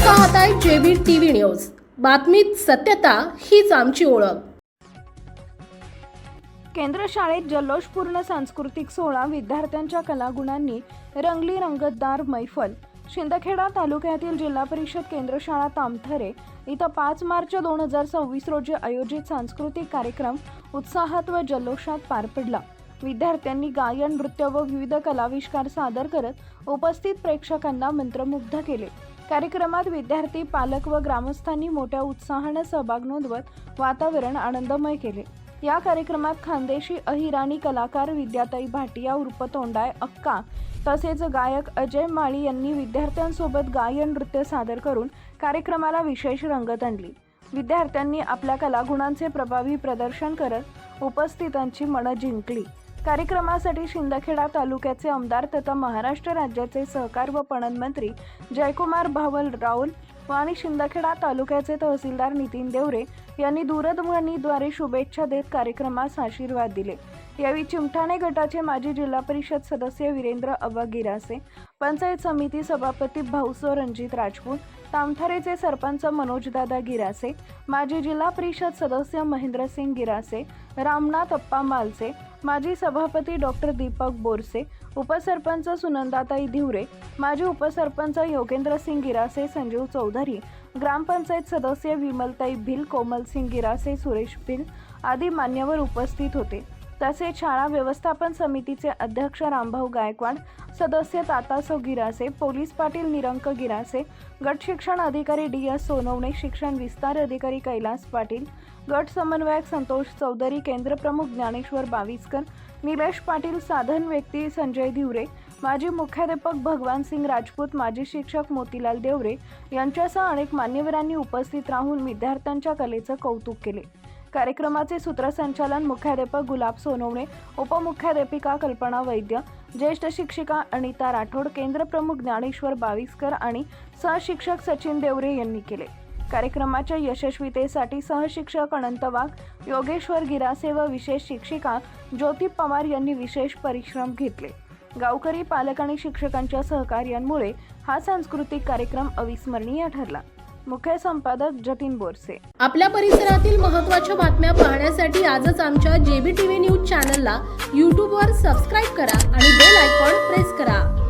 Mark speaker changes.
Speaker 1: पाहताय JB TV news. बातमीत सत्यता हीच आमची ओळख।
Speaker 2: केंद्र शाळेत जल्लोषपूर्ण सांस्कृतिक सोहळा, विद्यार्थ्यांच्या कलागुणांनी रंगली रंगतदार मैफल। शिंदखेडा तालुक्यातील जिल्हा परिषद केंद्र शाळा तामथरे इथं 5 मार्च 2026 रोजी आयोजित सांस्कृतिक कार्यक्रम उत्साहात व जल्लोषात पार पडला। विद्यार्थ्यांनी गायन, नृत्य व विविध कलाविष्कार सादर करत उपस्थित प्रेक्षकांना मंत्रमुग्ध केले। कार्यक्रमात विद्यार्थी, पालक व ग्रामस्थांनी मोठ्या उत्साहाने सहभाग नोंदवत वातावरण आनंदमय केले। या कार्यक्रमात खानदेशी अहिराणी कलाकार विद्याताई भाटिया उर्फ तोंडाय अक्का तसेच गायक अजय माळी यांनी विद्यार्थ्यांसोबत गायन, नृत्य सादर करून कार्यक्रमाला विशेष रंगत आणली। विद्यार्थ्यांनी आपल्या कलागुणांचे प्रभावी प्रदर्शन करत उपस्थितांची मनं जिंकली। कार्यक्रमासाठी शिंदखेडा तालुक्याचे आमदार तथा महाराष्ट्र राज्याचे सहकार व पणन मंत्री जयकुमार भावल राऊल आणि शिंदखेडा तालुक्याचे तहसीलदार नितीन देवरे यांनी दूरध्वनीद्वारे शुभेच्छा देत कार्यक्रमास आशीर्वाद दिले। यावेळी चिमठाणे गटाचे माजी जिल्हा परिषद सदस्य वीरेंद्र अबा गिरासे, पंचायत समिती सभापती भाऊसो रणजित राजपूत, तामथरेचे सरपंच मनोजदादा गिरासे, माजी जिल्हा परिषद सदस्य महेंद्रसिंग गिरासे, रामनाथ अप्पा मालसे, माजी सभापती डॉक्टर दीपक बोरसे, उपसरपंच सुनंदाताई धिवरे, माजी उपसरपंच योगेंद्रसिंग गिरासे, संजीव चौधरी, ग्रामपंचायत सदस्य विमलताई भिल, कोमलसिंग गिरासे, सुरेश भिल आदी मान्यवर उपस्थित होते। तसेच शाळा व्यवस्थापन समितीचे अध्यक्ष रामभाऊ गायकवाड, सदस्य तातासो गिरासे, पोलीस पाटील निरंक गिरासे, गट शिक्षण अधिकारी DS सोनवणे, शिक्षण विस्तार अधिकारी कैलास पाटील, गट समन्वयक संतोष चौधरी, केंद्र प्रमुख ज्ञानेश्वर बाविस्कर, निलेश पाटील, साधन व्यक्ती संजय धिवरे, माजी मुख्याध्यापक भगवान सिंग राजपूत, माजी शिक्षक मोतीलाल देवरे यांच्यासह अनेक मान्यवरांनी उपस्थित राहून विद्यार्थ्यांच्या कलेचं कौतुक केले। कार्यक्रमाचे सूत्रसंचालन मुख्याध्यापक गुलाब सोनवणे, उपमुख्याध्यापिका कल्पना वैद्य, ज्येष्ठ शिक्षिका अनिता राठोड, केंद्र प्रमुख ज्ञानेश्वर बाविस्कर आणि सहशिक्षक सचिन देवरे यांनी केले। कार्यक्रमाच्या यशस्वीतेसाठी सहशिक्षक अनंत वाघ, योगेश्वर गिरासे व विशेष शिक्षिका ज्योती पवार यांनी विशेष परिश्रम घेतले। गावकरी, पालक आणि शिक्षकांच्या सहकार्यामुळे हा सांस्कृतिक कार्यक्रम अविस्मरणीय ठरला। मुख्य संपादक जतीन बोरसे।
Speaker 1: आपल्या परिसरातील महत्त्वाच्या बातम्या पाहण्यासाठी आजच आमच्या जेबी टीव्ही न्यूज चॅनलला YouTube वर सबस्क्राइब करा आणि बेल आयकॉन प्रेस करा।